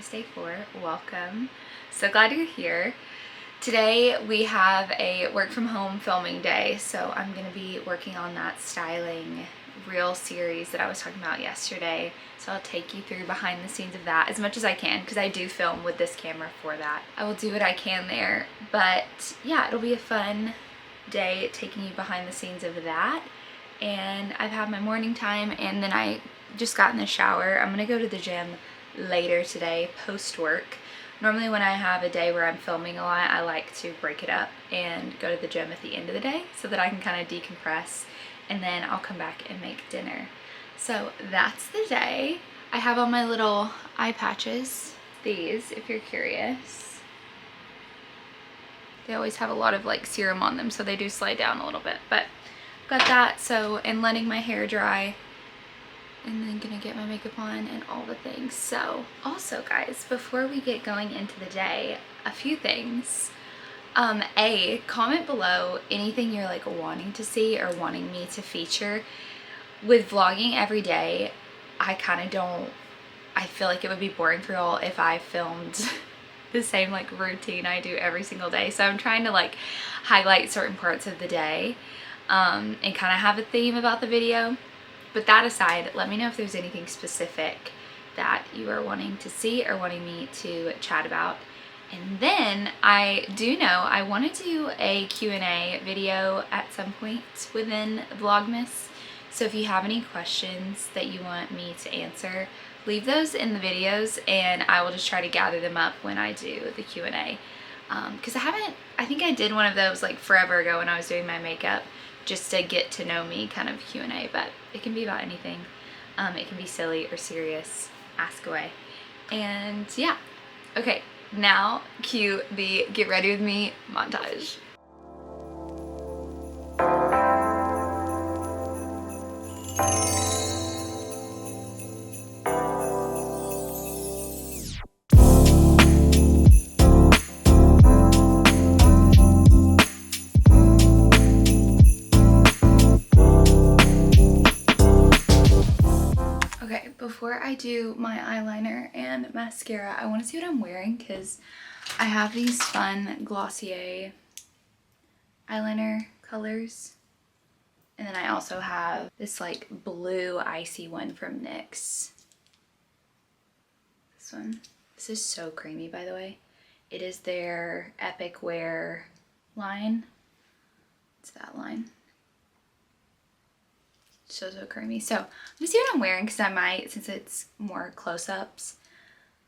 Vlogmas Day 4. Welcome. So glad you're here. Today we have a work from home filming day, so I'm going to be working on that styling reel series that I was talking about yesterday. So I'll take you through behind the scenes of that as much as I can, because I do film with this camera for that. I will do what I can there, but yeah, it'll be a fun day taking you behind the scenes of that. And I've had my morning time, and then I just got in the shower. I'm gonna go to the gym later today post work. Normally when I have a day where I'm filming a lot, I like to break it up and go to the gym at the end of the day so that I can kind of decompress, and then I'll come back and make dinner. So that's the day. I have on my little eye patches, these if you're curious. They always have a lot of like serum on them, so they do slide down a little bit, but got that. So, and letting my hair dry, and then gonna get my makeup on and all the things. So also guys, before we get going into the day, a few things. Comment below anything you're like wanting to see or wanting me to feature. With vlogging every day, I feel like it would be boring for y'all if I filmed the same like routine I do every single day. So I'm trying to like highlight certain parts of the day and kind of have a theme about the video. But that aside, let me know if there's anything specific that you are wanting to see or wanting me to chat about. And then I do know I want to do a Q&A video at some point within Vlogmas. So if you have any questions that you want me to answer, leave those in the videos and I will just try to gather them up when I do the Q&A. Because I think I did one of those like forever ago when I was doing my makeup, just to get to know me kind of Q&A, but it can be about anything. It can be silly or serious, ask away. And yeah, okay, now cue the get ready with me montage. Before I do my eyeliner and mascara, I want to see what I'm wearing, because I have these fun Glossier eyeliner colors, and then I also have this like blue icy one from NYX. This one. This is so creamy, by the way. It is their Epic Wear line. It's that line. So creamy. So let me see what I'm wearing, because I might, since it's more close-ups,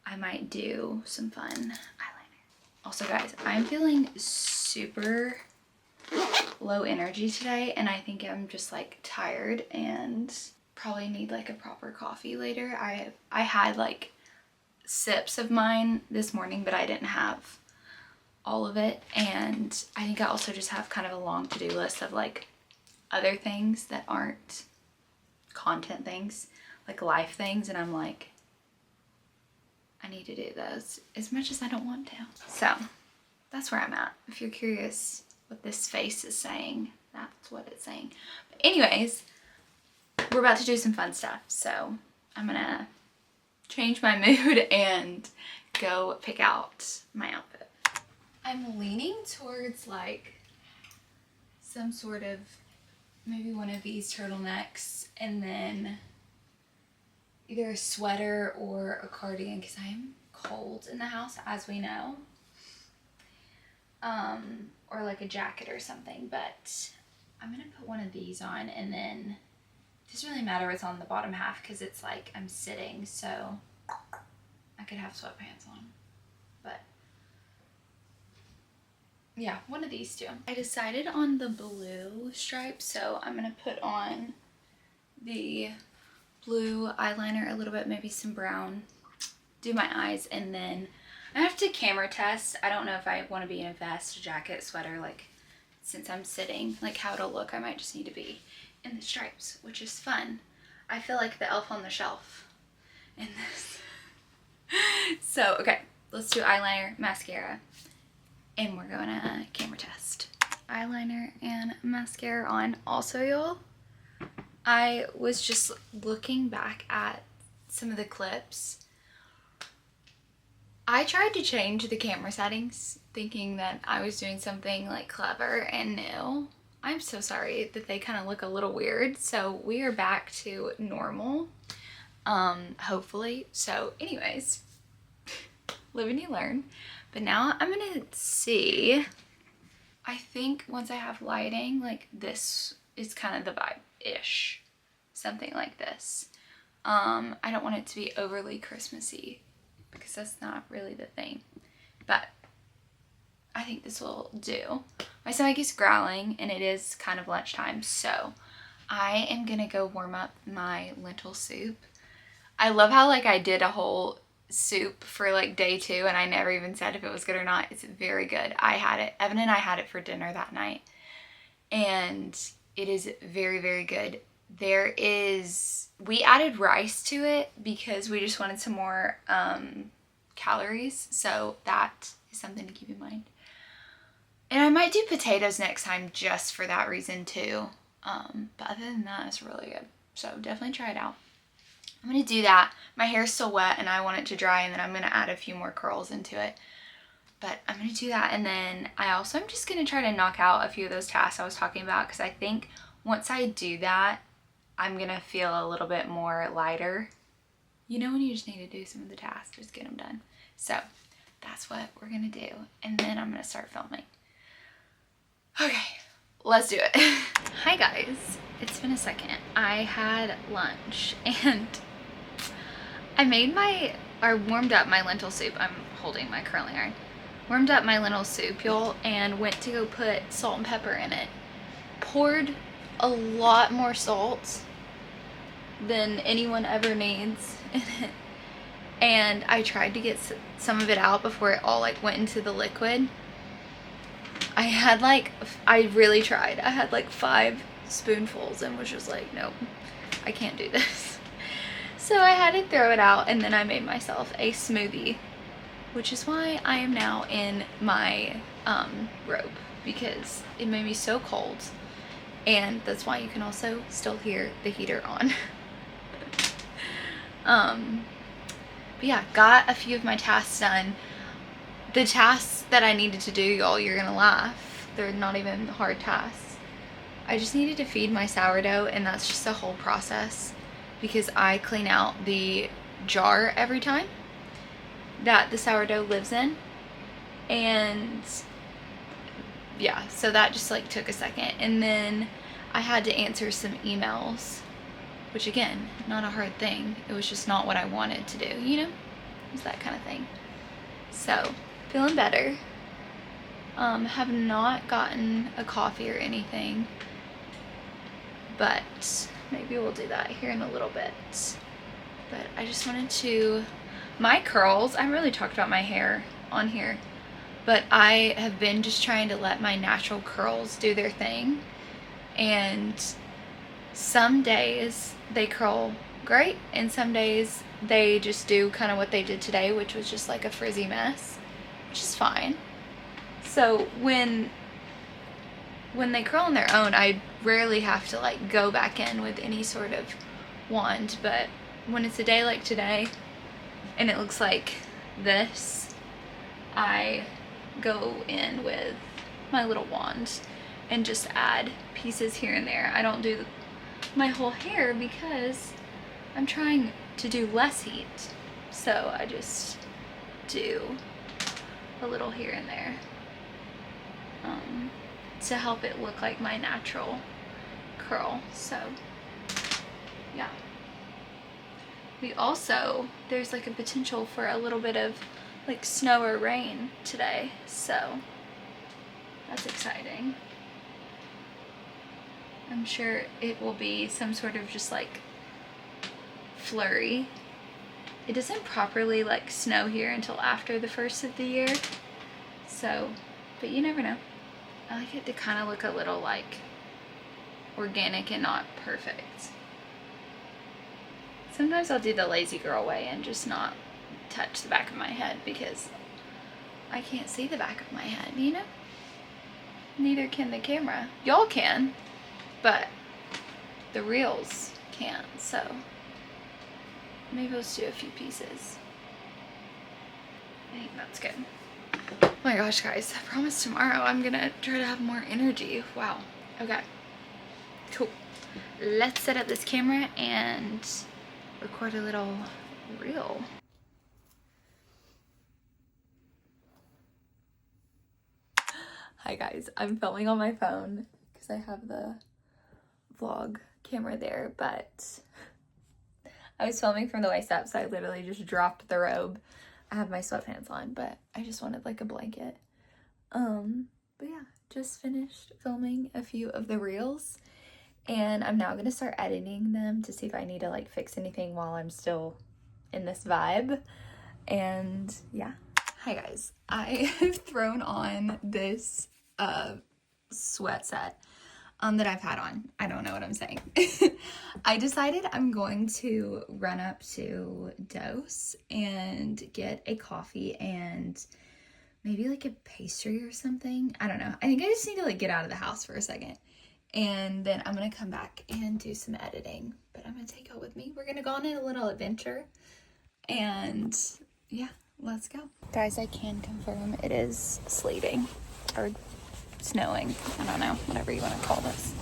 I might do some fun eyeliner. Also guys, I'm feeling super low energy today, and I think I'm just like tired and probably need like a proper coffee later. I had like sips of mine this morning, but I didn't have all of it, and I think I also just have kind of a long to-do list of like other things that aren't content things, like life things, and I'm like, I need to do those as much as I don't want to. So that's where I'm at. If you're curious what this face is saying, that's what it's saying. But anyways, we're about to do some fun stuff, so I'm gonna change my mood and go pick out my outfit. I'm leaning towards like some sort of, maybe one of these turtlenecks, and then either a sweater or a cardigan, because I am cold in the house, as we know. Or like a jacket or something, but I'm gonna put one of these on, and then it doesn't really matter what's on the bottom half, because it's like I'm sitting, so I could have sweatpants on. But yeah, one of these two. I decided on the blue stripe, so I'm gonna put on the blue eyeliner a little bit, maybe some brown, do my eyes, and then I have to camera test. I don't know if I want to be in a vest, jacket, sweater, like since I'm sitting, like how it'll look. I might just need to be in the stripes, which is fun. I feel like the elf on the shelf in this. So, okay, let's do eyeliner, mascara, and we're going to camera test. Eyeliner and mascara on. Also, y'all, I was just looking back at some of the clips I tried to change the camera settings thinking that I was doing something like clever and new. I'm so sorry that they kind of look a little weird. So we are back to normal, hopefully. So anyways, live and you learn. But now I'm gonna see, I think once I have lighting, like this is kind of the vibe-ish. Something like this. I don't want it to be overly Christmassy because that's not really the thing. But I think this will do. My stomach is growling and it is kind of lunchtime, so I am gonna go warm up my lentil soup. I love how like I did a whole soup for like day 2 and I never even said if it was good or not. It's very good. I had it, Evan and I had it for dinner that night and it is very, very good. We added rice to it because we just wanted some more calories, so that is something to keep in mind. And I might do potatoes next time just for that reason too. But other than that, it's really good. So definitely try it out. I'm going to do that. My hair is still wet and I want it to dry, and then I'm going to add a few more curls into it. But I'm going to do that, and then I'm just going to try to knock out a few of those tasks I was talking about, because I think once I do that, I'm going to feel a little bit more lighter. You know when you just need to do some of the tasks, just get them done. So that's what we're going to do, and then I'm going to start filming. Okay, let's do it. Hi guys, it's been a second. I had lunch and I warmed up my lentil soup. I'm holding my curling iron. Warmed up my lentil soup, y'all, and went to go put salt and pepper in it. Poured a lot more salt than anyone ever needs in it. And I tried to get some of it out before it all like went into the liquid. I really tried. I had like 5 spoonfuls and was just like, nope, I can't do this. So I had to throw it out, and then I made myself a smoothie, which is why I am now in my robe, because it made me so cold, and that's why you can also still hear the heater on. But yeah, got a few of my tasks done. The tasks that I needed to do, y'all, you're gonna laugh. They're not even hard tasks. I just needed to feed my sourdough, and that's just a whole process because I clean out the jar every time that the sourdough lives in. And yeah, so that just like took a second. And then I had to answer some emails, which again, not a hard thing. It was just not what I wanted to do, you know? It was that kind of thing. So, feeling better. Have not gotten a coffee or anything, but maybe we'll do that here in a little bit. But I just wanted to, my curls, I really talked about my hair on here, but I have been just trying to let my natural curls do their thing, and some days they curl great and some days they just do kind of what they did today, which was just like a frizzy mess, which is fine. So when they curl on their own, I rarely have to like go back in with any sort of wand, but when it's a day like today and it looks like this, I go in with my little wand and just add pieces here and there. I don't do my whole hair because I'm trying to do less heat, so I just do a little here and there to help it look like my natural curl. So yeah, there's like a potential for a little bit of like snow or rain today, so that's exciting. I'm sure it will be some sort of just like flurry. It doesn't properly like snow here until after the first of the year, so, but you never know. I like it to kind of look a little like organic and not perfect. Sometimes I'll do the lazy girl way and just not touch the back of my head because I can't see the back of my head, you know? Neither can the camera. Y'all can, but the reels can't, so maybe let's do a few pieces. I think that's good. Oh my gosh, guys, I promise tomorrow I'm gonna try to have more energy. Wow. Okay. Cool. Let's set up this camera and record a little reel. Hi guys, I'm filming on my phone because I have the vlog camera there, but I was filming from the waist up, so I literally just dropped the robe. I have my sweatpants on, but I just wanted like a blanket. But yeah, just finished filming a few of the reels, and I'm now gonna start editing them to see if I need to like fix anything while I'm still in this vibe. And yeah. Hi guys, I have thrown on this sweat set that I've had on. I don't know what I'm saying. I decided I'm going to run up to Dose and get a coffee and maybe like a pastry or something. I don't know. I think I just need to like get out of the house for a second. And then I'm gonna come back and do some editing. But I'm gonna take it with me. We're gonna go on a little adventure. And yeah, let's go. Guys, I can confirm it is sleeting or snowing. I don't know, whatever you want to call this.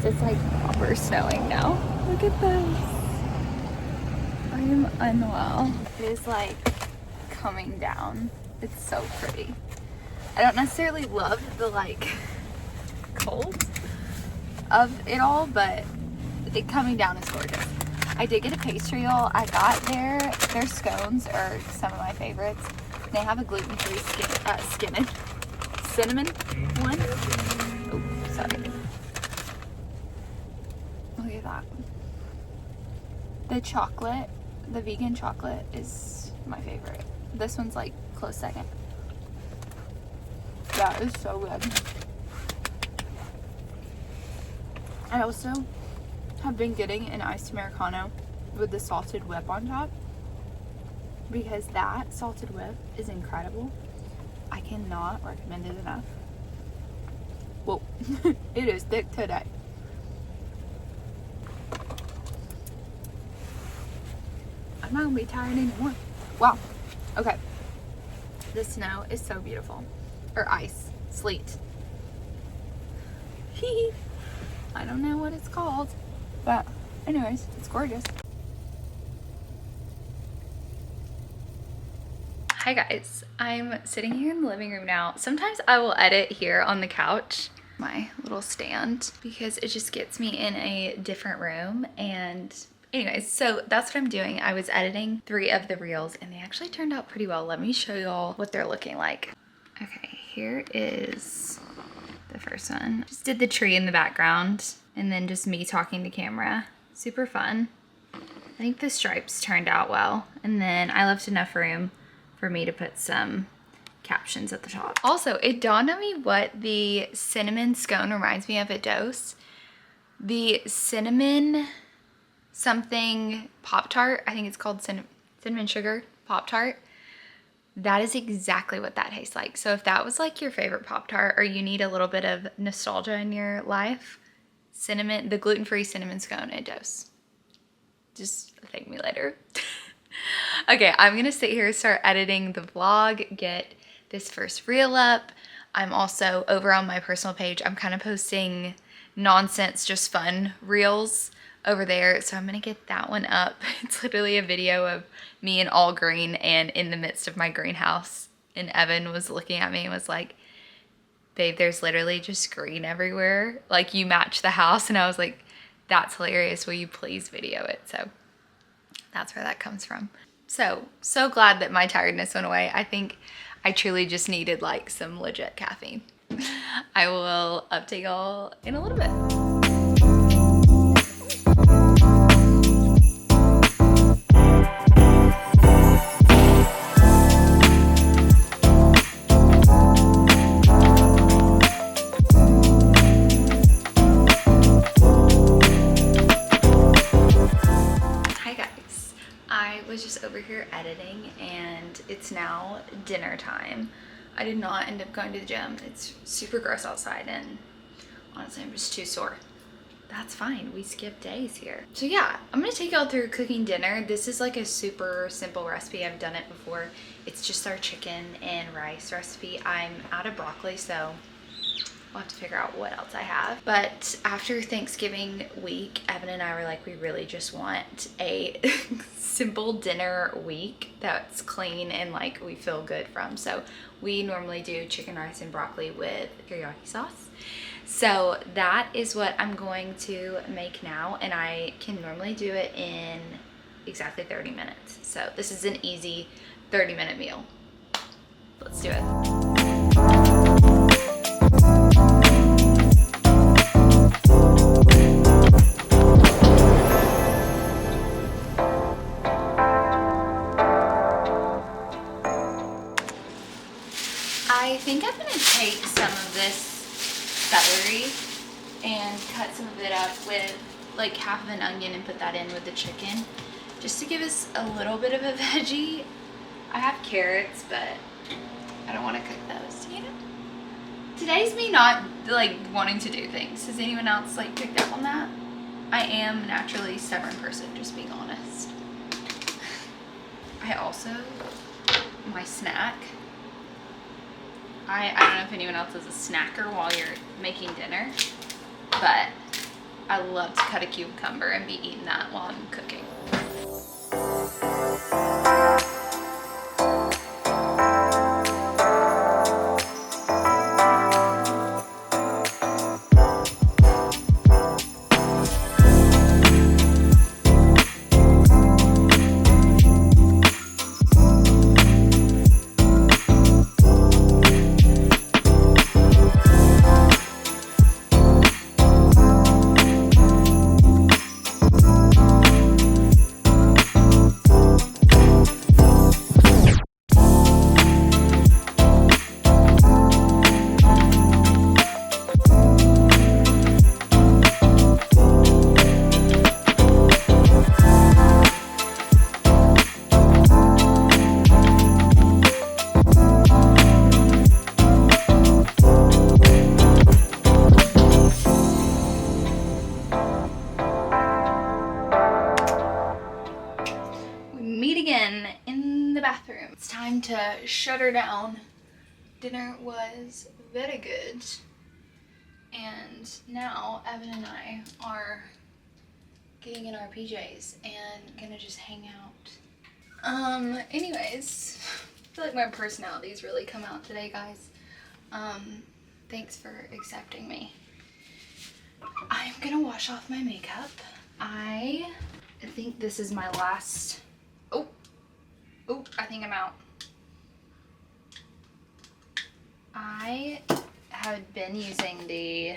It's like proper snowing now. Look at this. I am unwell. It is like coming down. It's so pretty. I don't necessarily love the like cold of it all, but it coming down is gorgeous. I did get a pastry roll. I got their scones are some of my favorites. They have a gluten-free cinnamon one. Oh, sorry. Look at that. The chocolate, the vegan chocolate is my favorite. This one's like close second. That is so good. I also have been getting an iced Americano with the salted whip on top because that salted whip is incredible. I cannot recommend it enough. Whoa, it is thick today. I'm not gonna be tired anymore. Wow. Okay. The snow is so beautiful. Or ice. Sleet. I don't know what it's called. But anyways, it's gorgeous. Hi guys. I'm sitting here in the living room now. Sometimes I will edit here on the couch. My little stand. Because it just gets me in a different room. And anyways, so that's what I'm doing. I was editing 3 of the reels and they actually turned out pretty well. Let me show y'all what they're looking like. Okay, here is the first one. Just did the tree in the background and then just me talking to camera. Super fun. I think the stripes turned out well. And then I left enough room for me to put some captions at the top. Also, it dawned on me what the cinnamon scone reminds me of at Dose. The cinnamon something Pop-Tart, I think it's called cinnamon sugar Pop-Tart. That is exactly what that tastes like. So if that was like your favorite Pop-Tart or you need a little bit of nostalgia in your life, the gluten-free cinnamon scone at Dose. Just thank me later. Okay, I'm gonna sit here, start editing the vlog, get this first reel up. I'm also over on my personal page. I'm kind of posting nonsense, just fun reels over there, so I'm gonna get that one up. It's literally a video of me in all green and in the midst of my greenhouse, and Evan was looking at me and was like, babe, there's literally just green everywhere, like you match the house. And I was like, that's hilarious, will you please video it? So that's where that comes from. So glad that my tiredness went away. I think I truly just needed like some legit caffeine. I will update y'all in a little bit. it's now dinner time. I did not end up going to the gym. It's super gross outside and honestly I'm just too sore. That's fine, we skip days here. So yeah, I'm gonna take y'all through cooking dinner. This is like a super simple recipe. I've done it before. It's just our chicken and rice recipe. I'm out of broccoli, so we'll have to figure out what else I have. But after Thanksgiving week, Evan and I were like, we really just want a simple dinner week that's clean and like we feel good from. So we normally do chicken, rice, and broccoli with teriyaki sauce. So that is what I'm going to make now, and I can normally do it in exactly 30 minutes. So this is an easy 30-minute meal. Let's do it. I think I'm gonna take some of this celery and cut some of it up with like half of an onion and put that in with the chicken just to give us a little bit of a veggie. I have carrots, but I don't want to cook those, you know? Today's me not like wanting to do things. Has anyone else like picked up on that? I am a naturally stubborn person, just being honest. I also, my snack, I don't know if anyone else is a snacker while you're making dinner, but I love to cut a cucumber and be eating that while I'm cooking. In the bathroom. It's time to shut her down. Dinner was very good. And now Evan and I are getting in our PJs and gonna just hang out. Anyways, I feel like my personality's really come out today, guys. Thanks for accepting me. I'm gonna wash off my makeup. I think this is my last. Oh, I think I'm out. I have been using the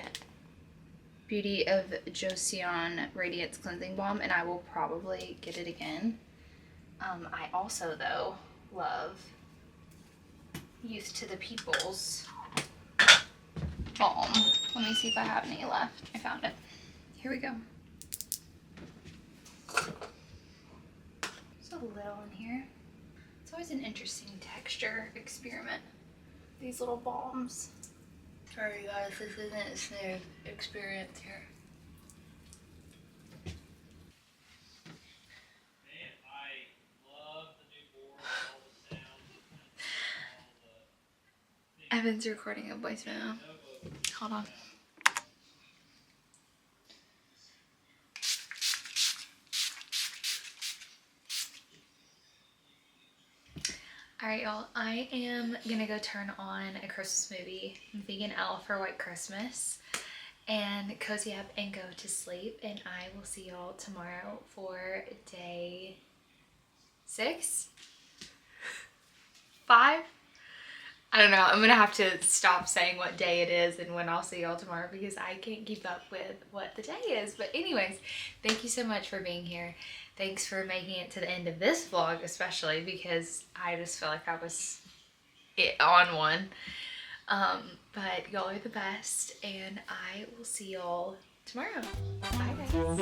Beauty of Joseon Radiance Cleansing Balm, and I will probably get it again. I also, though, love Youth to the People's balm. Let me see if I have any left. I found it. Here we go. There's a little in here. It's always an interesting texture experiment, these little balms. Sorry guys, this isn't a smooth experience here. Man, I love the new board, all the sounds. Evan's recording a voice memo. Hold on. Alright y'all, I am gonna go turn on a Christmas movie, Vegan Elf for White Christmas, and cozy up and go to sleep, and I will see y'all tomorrow for day 6? 5? I don't know, I'm gonna have to stop saying what day it is and when I'll see y'all tomorrow because I can't keep up with what the day is. But anyways, thank you so much for being here. Thanks for making it to the end of this vlog, especially because I just feel like I was on one. But y'all are the best, and I will see y'all tomorrow. Bye guys.